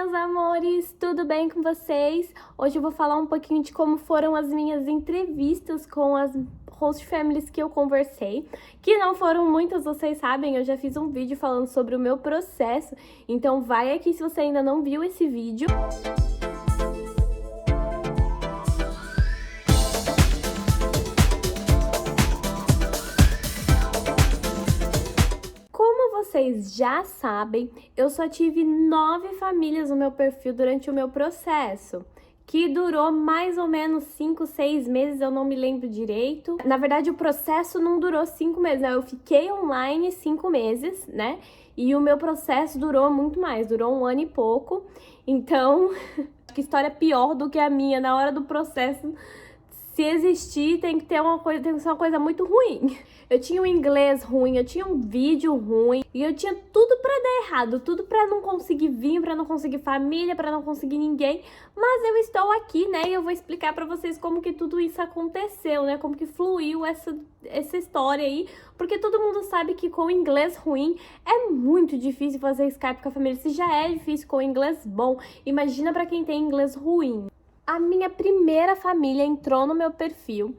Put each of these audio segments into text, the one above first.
meus amores, tudo bem com vocês? Hoje eu vou falar um pouquinho de como foram as minhas entrevistas com as host families que eu conversei, que não foram muitas, vocês sabem, eu já fiz um vídeo falando sobre o meu processo, então vai aqui se você ainda não viu esse vídeo. Vocês já sabem, eu só tive 9 famílias no meu perfil durante o meu processo, que durou mais ou menos 5, 6 meses, eu não me lembro direito. Na verdade, o processo não durou 5 meses, né? Eu fiquei online 5 meses, né? E o meu processo durou muito mais, durou 1 ano e pouco. Então, que história pior do que a minha na hora do processo. Se existir, tem que ser uma coisa muito ruim. Eu tinha um inglês ruim, eu tinha um vídeo ruim e eu tinha tudo pra dar errado, tudo pra não conseguir vir, pra não conseguir família, pra não conseguir ninguém. Mas eu estou aqui, né, e eu vou explicar pra vocês como que tudo isso aconteceu, né, como que fluiu essa história aí, porque todo mundo sabe que com inglês ruim é muito difícil fazer Skype com a família. Se já é difícil com inglês bom, imagina pra quem tem inglês ruim. A minha primeira família entrou no meu perfil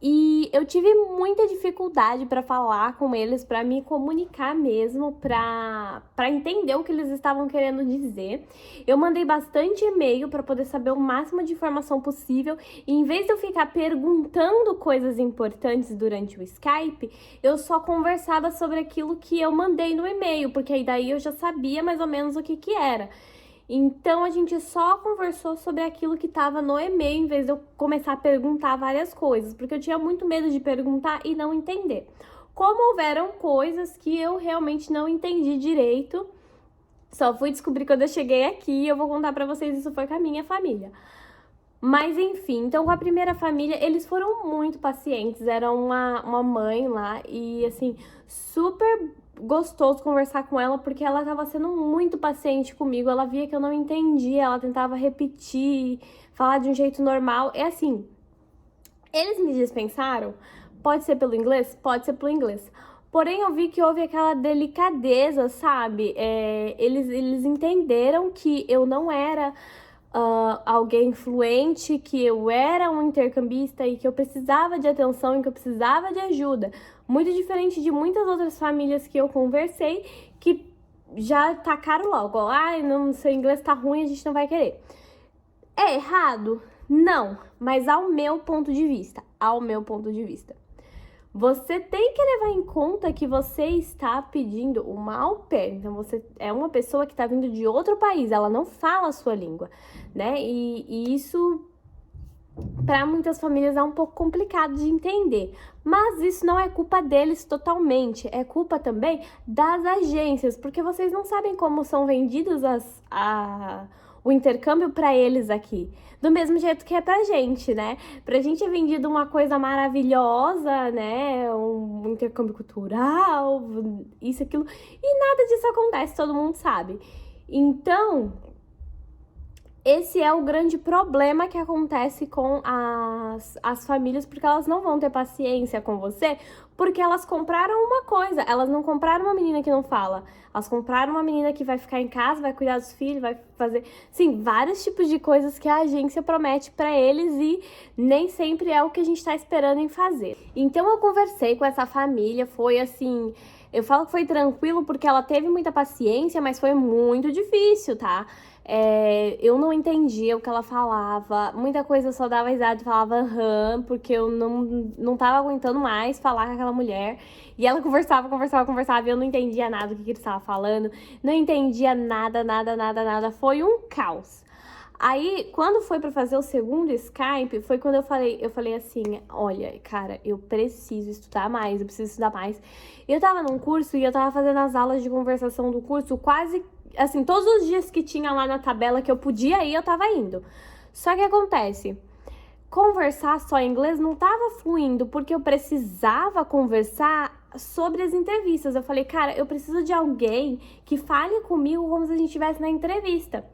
e eu tive muita dificuldade para falar com eles, para me comunicar mesmo, para entender o que eles estavam querendo dizer. Eu mandei bastante e-mail para poder saber o máximo de informação possível e em vez de eu ficar perguntando coisas importantes durante o Skype, eu só conversava sobre aquilo que eu mandei no e-mail, porque aí daí eu já sabia mais ou menos o que era. Então, a gente só conversou sobre aquilo que estava no e-mail, em vez de eu começar a perguntar várias coisas, porque eu tinha muito medo de perguntar e não entender. Como houveram coisas que eu realmente não entendi direito, só fui descobrir quando eu cheguei aqui e eu vou contar pra vocês, isso foi com a minha família. Mas enfim, então com a primeira família, eles foram muito pacientes, era uma mãe lá e assim, super gostoso conversar com ela, porque ela tava sendo muito paciente comigo, ela via que eu não entendia, ela tentava repetir, falar de um jeito normal, é assim, eles me dispensaram, pode ser pelo inglês? Pode ser pelo inglês. Porém, eu vi que houve aquela delicadeza, sabe? Eles entenderam que eu não era alguém fluente, que eu era um intercambista e que eu precisava de atenção e que eu precisava de ajuda. Muito diferente de muitas outras famílias que eu conversei, que já tacaram logo, ó, não, seu inglês tá ruim, a gente não vai querer. É errado? Não, mas ao meu ponto de vista, você tem que levar em conta que você está pedindo uma au pair, então você é uma pessoa que está vindo de outro país, ela não fala a sua língua, né? E isso, para muitas famílias, é um pouco complicado de entender. Mas isso não é culpa deles totalmente, é culpa também das agências, porque vocês não sabem como são vendidos o intercâmbio para eles aqui. Do mesmo jeito que é pra gente, né? Pra gente é vendido uma coisa maravilhosa, né? Um intercâmbio cultural, isso, aquilo. E nada disso acontece, todo mundo sabe. Então, esse é o grande problema que acontece com as famílias, porque elas não vão ter paciência com você, porque elas compraram uma coisa, elas não compraram uma menina que não fala, elas compraram uma menina que vai ficar em casa, vai cuidar dos filhos, vai fazer, sim, vários tipos de coisas que a agência promete pra eles e nem sempre é o que a gente tá esperando em fazer. Então eu conversei com essa família, foi assim, eu falo que foi tranquilo porque ela teve muita paciência, mas foi muito difícil, tá? Eu não entendia o que ela falava, muita coisa eu só dava risada e falava porque eu não tava aguentando mais falar com aquela mulher. E ela conversava e eu não entendia nada do que ele estava falando, não entendia nada, foi um caos. Aí, quando foi pra fazer o segundo Skype, foi quando eu falei assim, olha, cara, eu preciso estudar mais, eu preciso estudar mais. Eu tava num curso e eu tava fazendo as aulas de conversação do curso quase, assim, todos os dias que tinha lá na tabela que eu podia ir, eu tava indo. Só que acontece, conversar só em inglês não tava fluindo, porque eu precisava conversar sobre as entrevistas. Eu falei, cara, eu preciso de alguém que fale comigo como se a gente estivesse na entrevista.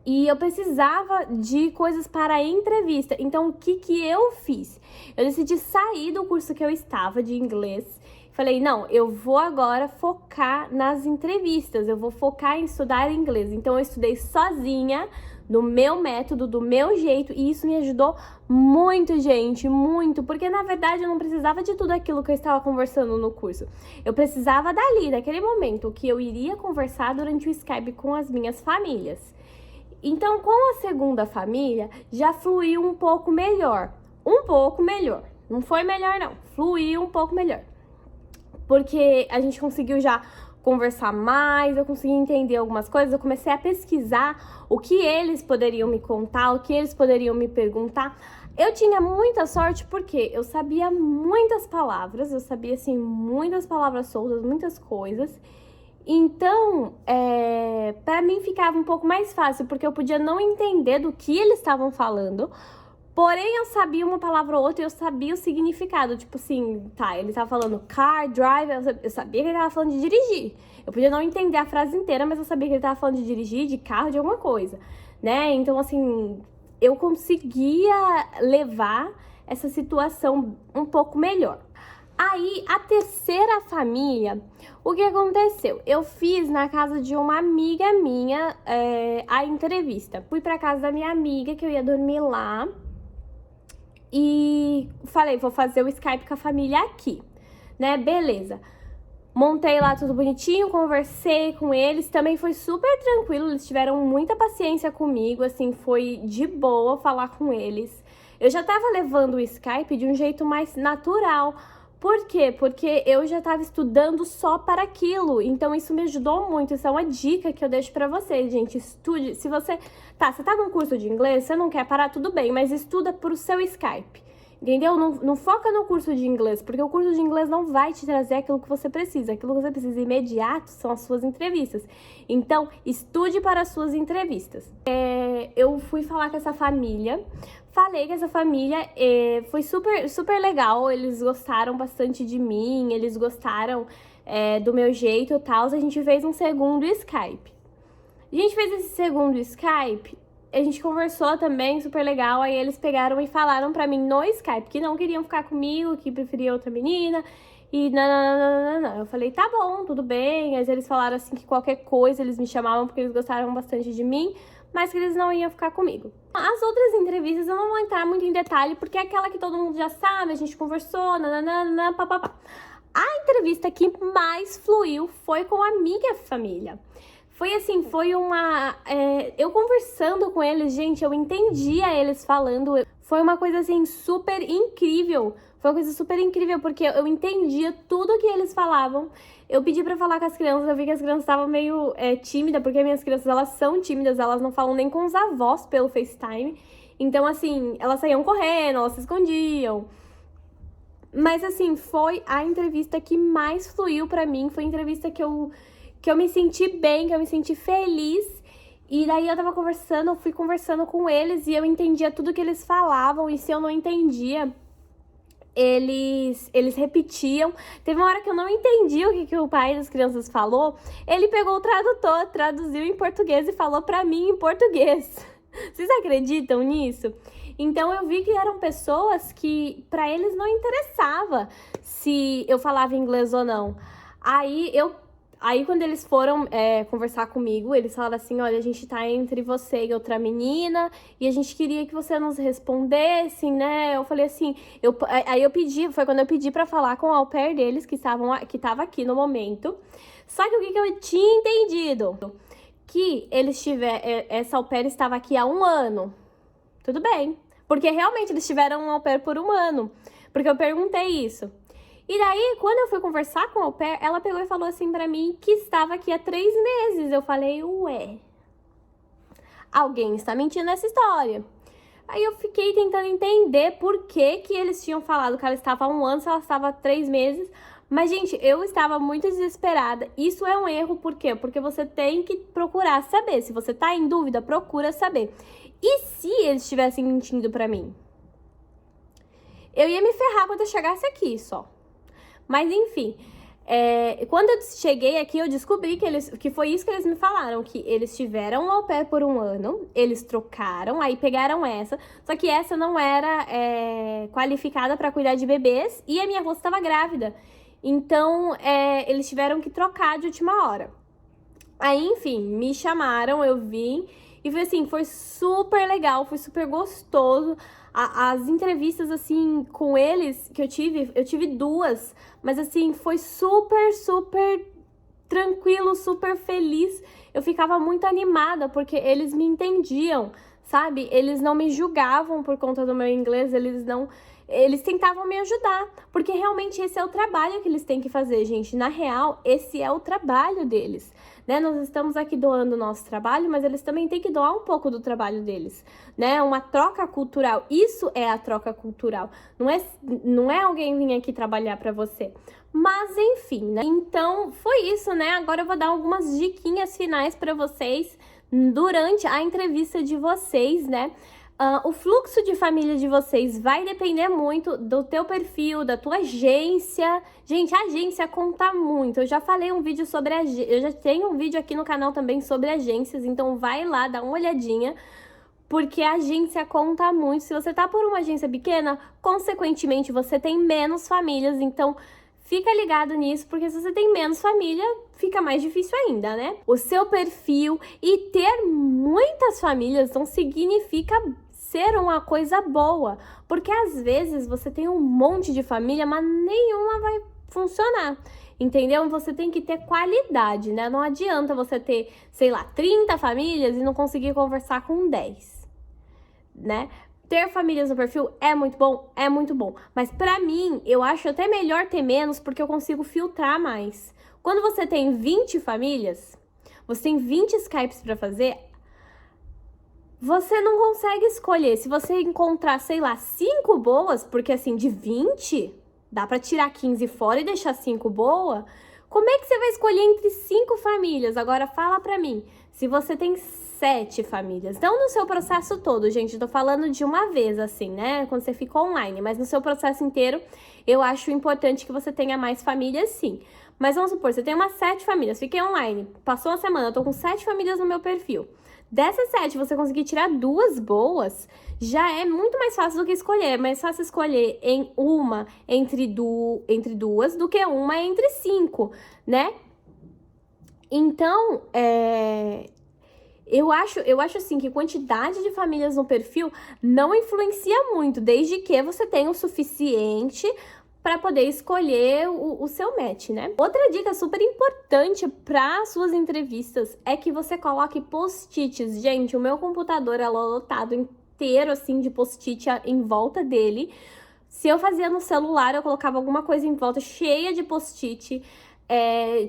E eu precisava de coisas para a entrevista. Então, o que eu fiz? Eu decidi sair do curso que eu estava de inglês, Falei, não, eu vou agora focar nas entrevistas, eu vou focar em estudar inglês. Então eu estudei sozinha, do meu método, do meu jeito, e isso me ajudou muito, gente, muito, porque na verdade eu não precisava de tudo aquilo que eu estava conversando no curso. Eu precisava dali, daquele momento, que eu iria conversar durante o Skype com as minhas famílias. Então, com a segunda família, já fluiu um pouco melhor. Um pouco melhor. Não foi melhor, não. Fluiu um pouco melhor. Porque a gente conseguiu já conversar mais, eu consegui entender algumas coisas, eu comecei a pesquisar o que eles poderiam me contar, o que eles poderiam me perguntar. Eu tinha muita sorte porque eu sabia muitas palavras, eu sabia, assim, muitas palavras soltas, muitas coisas. Então, para mim ficava um pouco mais fácil, porque eu podia não entender do que eles estavam falando, porém eu sabia uma palavra ou outra e eu sabia o significado. Tipo assim, tá, ele tava falando car, drive, eu sabia que ele tava falando de dirigir. Eu podia não entender a frase inteira, mas eu sabia que ele tava falando de dirigir, de carro, de alguma coisa, né? Então, assim, eu conseguia levar essa situação um pouco melhor. Aí, a terceira família, o que aconteceu? Eu fiz na casa de uma amiga minha a entrevista. Fui pra casa da minha amiga, que eu ia dormir lá. E falei, vou fazer o Skype com a família aqui, né? Beleza. Montei lá tudo bonitinho, conversei com eles. Também foi super tranquilo, eles tiveram muita paciência comigo, assim, foi de boa falar com eles. Eu já tava levando o Skype de um jeito mais natural. Por quê? Porque eu já estava estudando só para aquilo, então isso me ajudou muito. Isso é uma dica que eu deixo para vocês, gente. Estude. Se você tá num curso de inglês, você não quer parar, tudo bem, mas estuda pro seu Skype, entendeu? Não foca no curso de inglês, porque o curso de inglês não vai te trazer aquilo que você precisa. Aquilo que você precisa imediato são as suas entrevistas. Então, estude para as suas entrevistas. Eu fui falar com essa família. Falei que essa família foi super, super legal, eles gostaram bastante de mim, eles gostaram do meu jeito e tal. A gente fez um segundo Skype. A gente fez esse segundo Skype, a gente conversou também, super legal. Aí eles pegaram e falaram pra mim no Skype que não queriam ficar comigo, que preferiam outra menina. E não. Eu falei, tá bom, tudo bem. Mas eles falaram assim que qualquer coisa eles me chamavam porque eles gostaram bastante de mim, mas que eles não iam ficar comigo. As outras entrevistas eu não vou entrar muito em detalhe, porque é aquela que todo mundo já sabe, a gente conversou, papapá. A entrevista que mais fluiu foi com a minha família. Foi assim, foi uma... eu conversando com eles, gente, eu entendia eles falando. Foi uma coisa assim super incrível. Foi uma coisa super incrível, porque eu entendia tudo que eles falavam. Eu pedi pra falar com as crianças, eu vi que as crianças estavam meio tímidas, porque minhas crianças, elas são tímidas, elas não falam nem com os avós pelo FaceTime. Então, assim, elas saíam correndo, elas se escondiam. Mas, assim, foi a entrevista que mais fluiu pra mim, foi a entrevista que eu me senti bem, que eu me senti feliz. E daí eu tava conversando, eu fui conversando com eles e eu entendia tudo que eles falavam. E se eu não entendia, eles repetiam. Teve uma hora que eu não entendi o que o pai das crianças falou. Ele pegou o tradutor, traduziu em português e falou pra mim em português. Vocês acreditam nisso? Então eu vi que eram pessoas que pra eles não interessava se eu falava inglês ou não. Aí quando eles foram conversar comigo, eles falaram assim, olha, a gente tá entre você e outra menina, e a gente queria que você nos respondesse, né? Eu falei assim, aí eu pedi, foi quando eu pedi pra falar com o au pair deles, que tava aqui no momento. Só que o que eu tinha entendido? Que essa au pair estava aqui há 1 ano. Tudo bem, porque realmente eles tiveram um au pair por 1 ano, porque eu perguntei isso. E daí, quando eu fui conversar com a au pair, ela pegou e falou assim pra mim que estava aqui há 3 meses. Eu falei, ué, alguém está mentindo nessa história. Aí eu fiquei tentando entender por que eles tinham falado que ela estava há 1 ano, se ela estava há 3 meses. Mas, gente, eu estava muito desesperada. Isso é um erro, por quê? Porque você tem que procurar saber. Se você tá em dúvida, procura saber. E se eles estivessem mentindo pra mim? Eu ia me ferrar quando eu chegasse aqui, só. Mas, enfim, quando eu cheguei aqui, eu descobri que foi isso que eles me falaram, que eles tiveram um au pair por 1 ano, eles trocaram, aí pegaram essa, só que essa não era qualificada para cuidar de bebês, e a minha avó estava grávida. Então, eles tiveram que trocar de última hora. Aí, enfim, me chamaram, eu vim e foi assim, foi super legal, foi super gostoso. As entrevistas, assim, com eles que eu tive 2, mas assim, foi super, super tranquilo, super feliz. Eu ficava muito animada porque eles me entendiam, sabe? Eles não me julgavam por conta do meu inglês, eles tentavam me ajudar, porque realmente esse é o trabalho que eles têm que fazer, gente. Na real, esse é o trabalho deles, né? Nós estamos aqui doando o nosso trabalho, mas eles também têm que doar um pouco do trabalho deles, né? Uma troca cultural. Isso é a troca cultural. Não é alguém vir aqui trabalhar para você. Mas enfim, né? Então foi isso, né? Agora eu vou dar algumas diquinhas finais para vocês durante a entrevista de vocês, né? O fluxo de família de vocês vai depender muito do teu perfil, da tua agência. Gente, a agência conta muito. Eu já falei um vídeo sobre eu já tenho um vídeo aqui no canal também sobre agências, então vai lá, dá uma olhadinha, porque a agência conta muito. Se você tá por uma agência pequena, consequentemente você tem menos famílias, então fica ligado nisso, porque se você tem menos família, fica mais difícil ainda, né? O seu perfil e ter muitas famílias não significa ser uma coisa boa, porque às vezes você tem um monte de família, mas nenhuma vai funcionar, entendeu? Você tem que ter qualidade, né? Não adianta você ter, sei lá, 30 famílias e não conseguir conversar com 10, né? Ter famílias no perfil é muito bom, mas pra mim, eu acho até melhor ter menos, porque eu consigo filtrar mais. Quando você tem 20 famílias, você tem 20 Skypes pra fazer, você não consegue escolher. Se você encontrar, sei lá, 5 boas, porque assim, de 20, dá pra tirar 15 fora e deixar 5 boas, como é que você vai escolher entre 5 famílias? Agora fala pra mim, se você tem 7 famílias, não no seu processo todo, gente, eu tô falando de uma vez, assim, né, quando você fica online, mas no seu processo inteiro, eu acho importante que você tenha mais famílias, sim. Mas vamos supor, você tem umas 7 famílias, fiquei online, passou uma semana, eu tô com 7 famílias no meu perfil. Dessas 7, você conseguir tirar 2 boas, já é muito mais fácil do que escolher. É mais fácil escolher em uma entre 2 do que uma entre 5, né? Então, eu acho assim que quantidade de famílias no perfil não influencia muito, desde que você tenha o suficiente para poder escolher o seu match, né? Outra dica super importante para suas entrevistas é que você coloque post-its. Gente, o meu computador é lotado inteiro assim de post-it em volta dele. Se eu fazia no celular, eu colocava alguma coisa em volta cheia de post-it.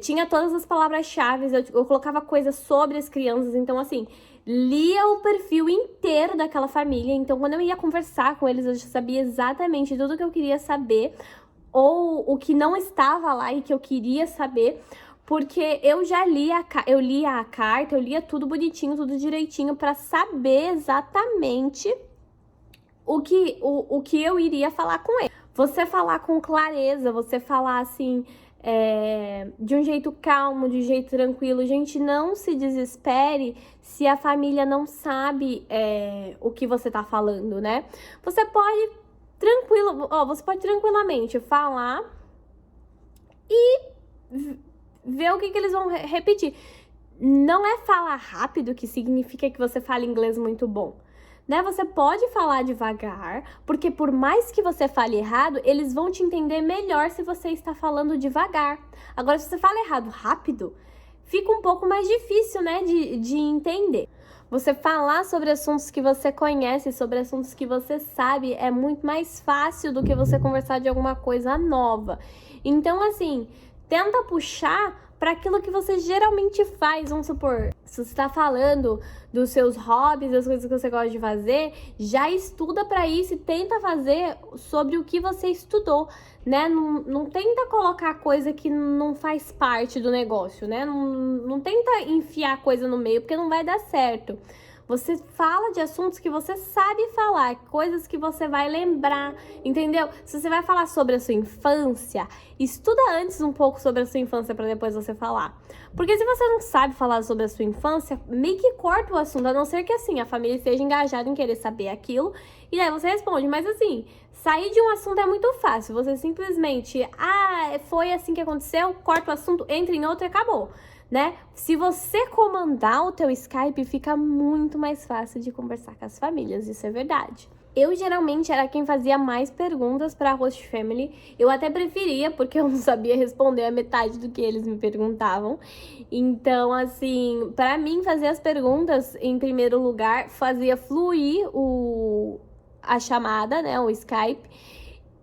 Tinha todas as palavras-chave, eu colocava coisas sobre as crianças, então assim, lia o perfil inteiro daquela família. Então quando eu ia conversar com eles, eu já sabia exatamente tudo que eu queria saber, ou o que não estava lá e que eu queria saber, porque eu já lia a carta, eu lia tudo bonitinho, tudo direitinho, para saber exatamente o que eu iria falar com ele. Você falar com clareza, você falar assim, de um jeito calmo, de um jeito tranquilo. Gente, não se desespere se a família não sabe o que você tá falando, né? Você pode tranquilamente falar e ver o que eles vão repetir. Não é falar rápido que significa que você fala inglês muito bom, né? Você pode falar devagar, porque por mais que você fale errado, eles vão te entender melhor se você está falando devagar. Agora, se você fala errado rápido, fica um pouco mais difícil, né, de entender. Você falar sobre assuntos que você conhece, sobre assuntos que você sabe, é muito mais fácil do que você conversar de alguma coisa nova. Então, assim, tenta puxar para aquilo que você geralmente faz. Vamos supor, se você está falando dos seus hobbies, das coisas que você gosta de fazer, já estuda para isso e tenta fazer sobre o que você estudou, né? Não tenta colocar coisa que não faz parte do negócio, né? Não tenta enfiar coisa no meio, porque não vai dar certo. Você fala de assuntos que você sabe falar, coisas que você vai lembrar, entendeu? Se você vai falar sobre a sua infância, estuda antes um pouco sobre a sua infância para depois você falar. Porque se você não sabe falar sobre a sua infância, meio que corta o assunto, a não ser que assim, a família esteja engajada em querer saber aquilo, e daí você responde. Mas assim, sair de um assunto é muito fácil. Você simplesmente, foi assim que aconteceu, corta o assunto, entra em outro e acabou. Né? Se você comandar o teu Skype, fica muito mais fácil de conversar com as famílias, isso é verdade. Eu geralmente era quem fazia mais perguntas para a host family. Eu até preferia, porque eu não sabia responder a metade do que eles me perguntavam. Então, assim, para mim fazer as perguntas em primeiro lugar fazia fluir a chamada, né, o Skype,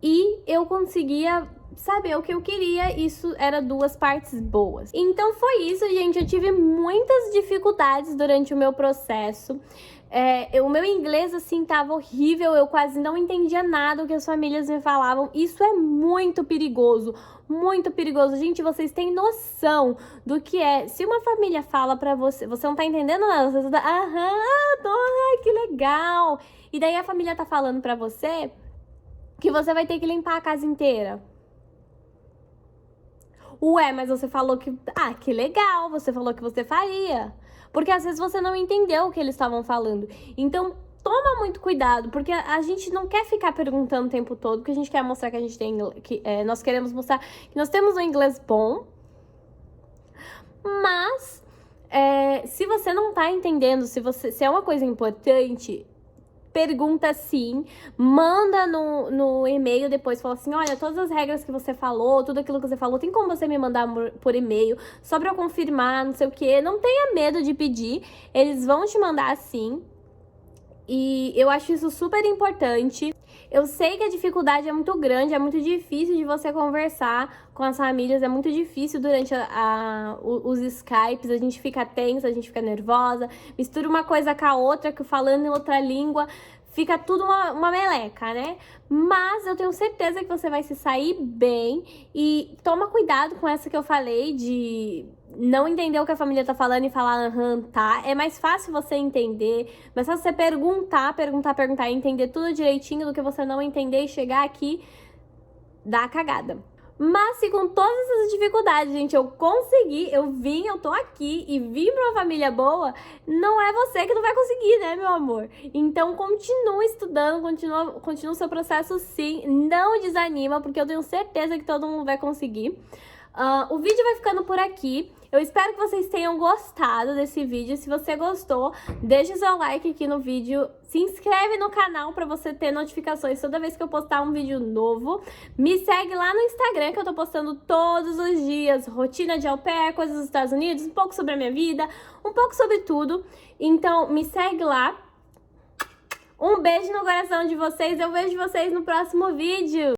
e eu conseguia saber o que eu queria. Isso era duas partes boas. Então foi isso, gente. Eu tive muitas dificuldades durante o meu processo. O meu inglês, assim, tava horrível. Eu quase não entendia nada do que as famílias me falavam. Isso é muito perigoso. Muito perigoso. Gente, vocês têm noção do que é? Se uma família fala pra você, você não tá entendendo nada, você tá, que legal. E daí a família tá falando pra você que você vai ter que limpar a casa inteira. Ué, mas você falou que... que legal, você falou que você faria. Porque às vezes você não entendeu o que eles estavam falando. Então, toma muito cuidado, porque a gente não quer ficar perguntando o tempo todo, porque a gente quer mostrar que a gente tem... nós queremos mostrar que nós temos um inglês bom. Mas, se você não tá entendendo, se é uma coisa importante... Pergunta sim, manda no e-mail depois, fala assim, olha, todas as regras que você falou, tudo aquilo que você falou, tem como você me mandar por e-mail, só pra eu confirmar, não sei o que. Não tenha medo de pedir, eles vão te mandar sim. E eu acho isso super importante. Eu sei que a dificuldade é muito grande, é muito difícil de você conversar com as famílias, é muito difícil durante os Skypes, a gente fica tensa, a gente fica nervosa, mistura uma coisa com a outra, que falando em outra língua, fica tudo uma meleca, né? Mas eu tenho certeza que você vai se sair bem e toma cuidado com essa que eu falei de não entender o que a família tá falando e falar tá. É mais fácil você entender, mas só você perguntar e entender tudo direitinho do que você não entender e chegar aqui, dar a cagada. Mas se com todas essas dificuldades, gente, eu consegui, eu tô aqui e vim pra uma família boa, não é você que não vai conseguir, né, meu amor? Então continua estudando, continua o seu processo sim, não desanima, porque eu tenho certeza que todo mundo vai conseguir. O vídeo vai ficando por aqui. Eu espero que vocês tenham gostado desse vídeo. Se você gostou, deixa o seu like aqui no vídeo. Se inscreve no canal pra você ter notificações toda vez que eu postar um vídeo novo. Me segue lá no Instagram, que eu tô postando todos os dias. Rotina de au pair, coisas dos Estados Unidos, um pouco sobre a minha vida, um pouco sobre tudo. Então, me segue lá. Um beijo no coração de vocês. Eu vejo vocês no próximo vídeo.